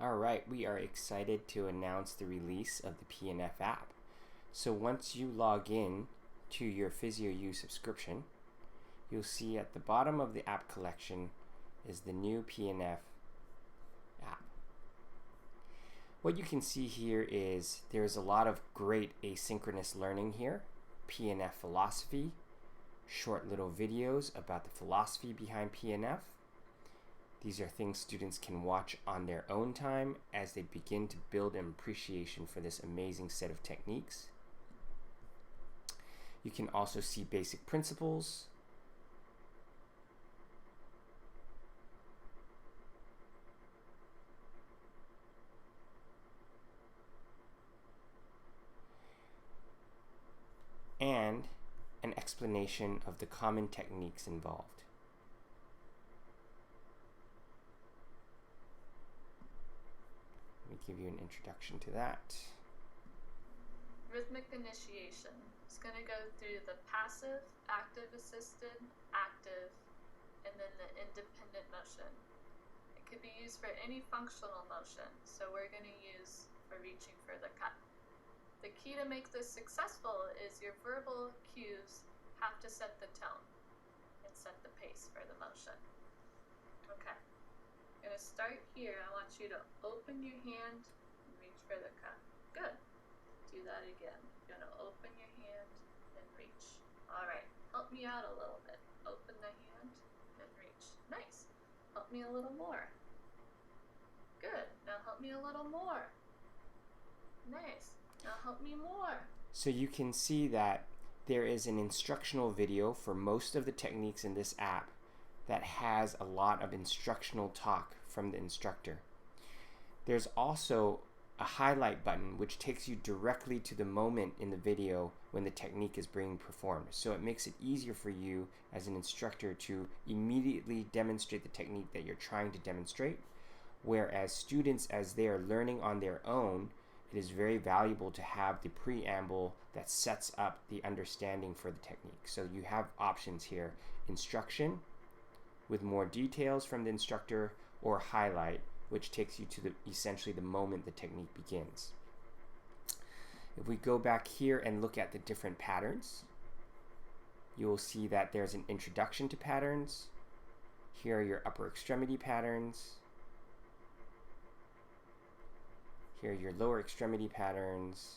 All right, we are excited to announce the release of the PNF app. So once you log in to your PhysioU subscription, you'll see at the bottom of the app collection is the new PNF app. What you can see here is there's a lot of great asynchronous learning here, PNF philosophy, short little videos about the philosophy behind PNF. These are things students can watch on their own time as they begin to build an appreciation for this amazing set of techniques. You can also see basic principles, and an explanation of the common techniques involved. Let me give you an introduction to that. Rhythmic initiation is going to go through the passive, active assisted, active, and then the independent motion. It could be used for any functional motion, so we're going to use for reaching for the cut. The key to make this successful is your verbal cues have to set the tone and set the pace for the motion. Okay, I'm going to start here. I want you to open your hand and reach for the cut. Good. Do that again. You're going to open your hand and reach. All right, help me out a little bit. Open the hand and reach. Nice. Help me a little more. Good. Now help me a little more. Nice. Now help me more. So you can see that there is an instructional video for most of the techniques in this app that has a lot of instructional talk from the instructor. There's also a highlight button which takes you directly to the moment in the video when the technique is being performed. So it makes it easier for you as an instructor to immediately demonstrate the technique that you're trying to demonstrate, whereas students, as they are learning on their own, it is very valuable to have the preamble that sets up the understanding for the technique. So you have options here: instruction with more details from the instructor, or highlight, which takes you to essentially the moment the technique begins. If we go back here and look at the different patterns, you will see that there's an introduction to patterns. Here are your upper extremity patterns. Here are your lower extremity patterns,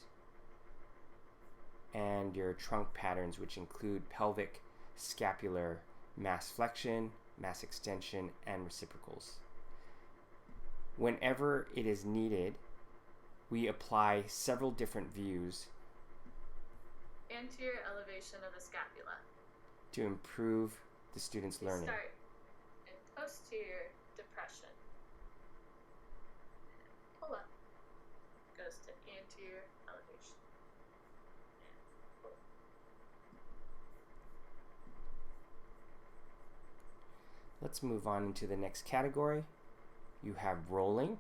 and your trunk patterns, which include pelvic, scapular, mass flexion, mass extension, and reciprocals. Whenever it is needed, we apply several different views Anterior elevation of the scapula to improve the student's learning. Start in posterior depression. Pull up. Goes to anterior elevation. And pull. Let's move on into the next category. You have rolling.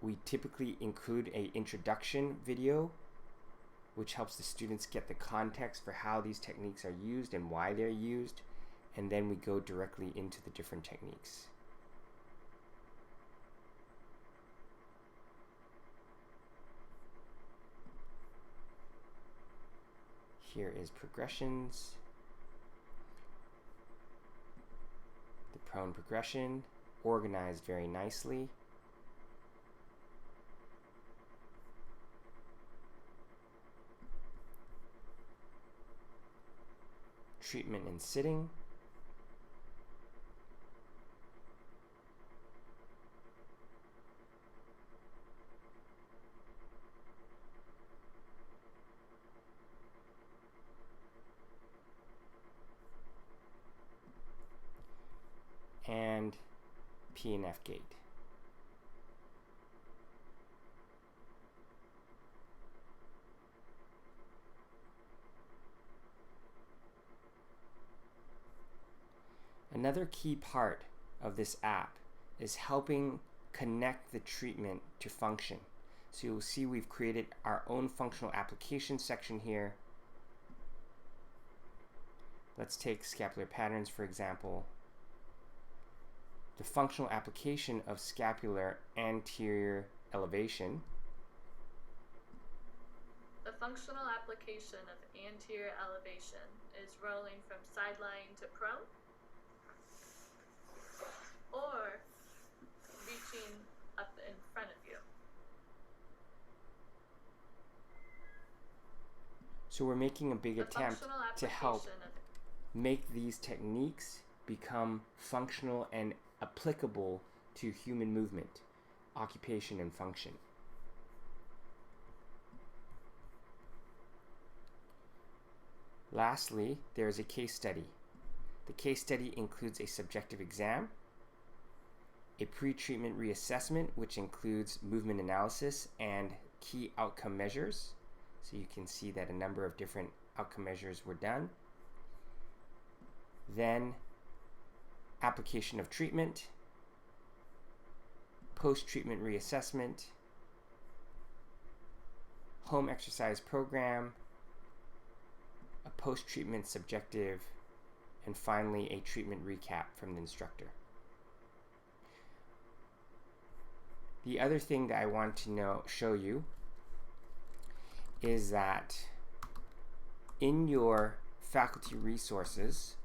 We typically include an introduction video which helps the students get the context for how these techniques are used and why they're used, and then we go directly into the different techniques. Here is progressions. The prone progression, organized very nicely. Treatment and sitting. And PNF gate. Another key part of this app is helping connect the treatment to function. So you'll see we've created our own functional application section here. Let's take scapular patterns, for example. the functional application of scapular anterior elevation. The functional application of anterior elevation is rolling from sideline to prone, or reaching up in front of you. So we're making a big The attempt functional to help application of make these techniques become functional and applicable to human movement, occupation, and function. Lastly, there is a case study. The case study includes a subjective exam, a pre-treatment reassessment, which includes movement analysis and key outcome measures. So you can see that a number of different outcome measures were done. Then application of treatment, post-treatment reassessment, home exercise program, a post-treatment subjective, and finally a treatment recap from the instructor. The other thing that I want to show you is that in your faculty resources,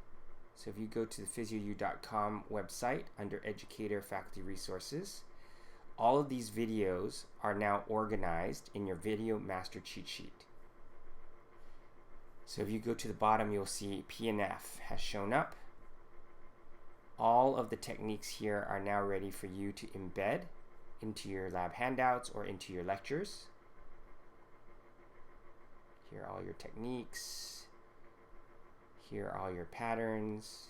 so if you go to the PhysioU.com website under Educator Faculty Resources, all of these videos are now organized in your Video Master Cheat Sheet. So if you go to the bottom, you'll see PNF has shown up. All of the techniques here are now ready for you to embed into your lab handouts or into your lectures. Here are all your techniques. Here are all your patterns.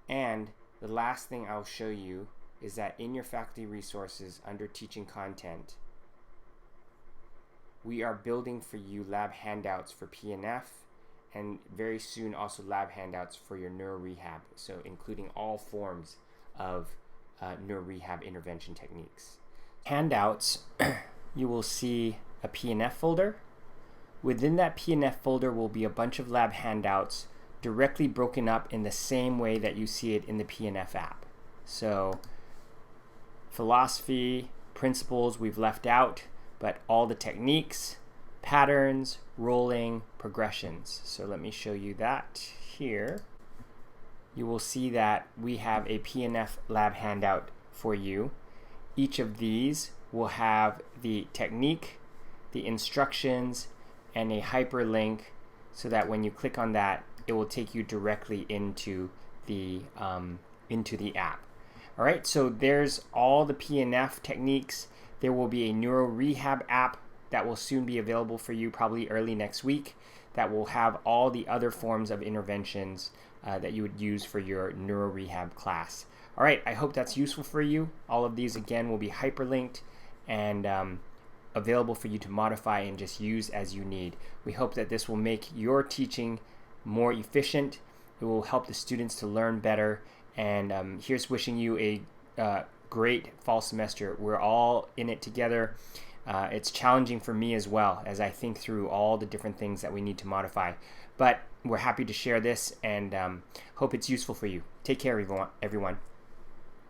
And the last thing I'll show you is that in your faculty resources under teaching content, we are building for you lab handouts for PNF, and very soon also lab handouts for your neuro rehab, so including all forms of neuro rehab intervention techniques. Handouts, you will see a PNF folder. Within that PNF folder will be a bunch of lab handouts directly broken up in the same way that you see it in the PNF app. So philosophy, principles we've left out, but all the techniques, patterns, rolling, progressions. So let me show you that here. You will see that we have a PNF lab handout for you. Each of these will have the technique, the instructions, and a hyperlink so that when you click on that, it will take you directly into the app. All right, so there's all the PNF techniques. There will be a neuro rehab app that will soon be available for you, probably early next week, that will have all the other forms of interventions that you would use for your neuro rehab class. All right, I hope that's useful for you. All of these, again, will be hyperlinked and available for you to modify and just use as you need. We hope that this will make your teaching more efficient. It will help the students to learn better. And here's wishing you a great fall semester. We're all in it together. It's challenging for me as well as I think through all the different things that we need to modify. But we're happy to share this and hope it's useful for you. Take care, everyone.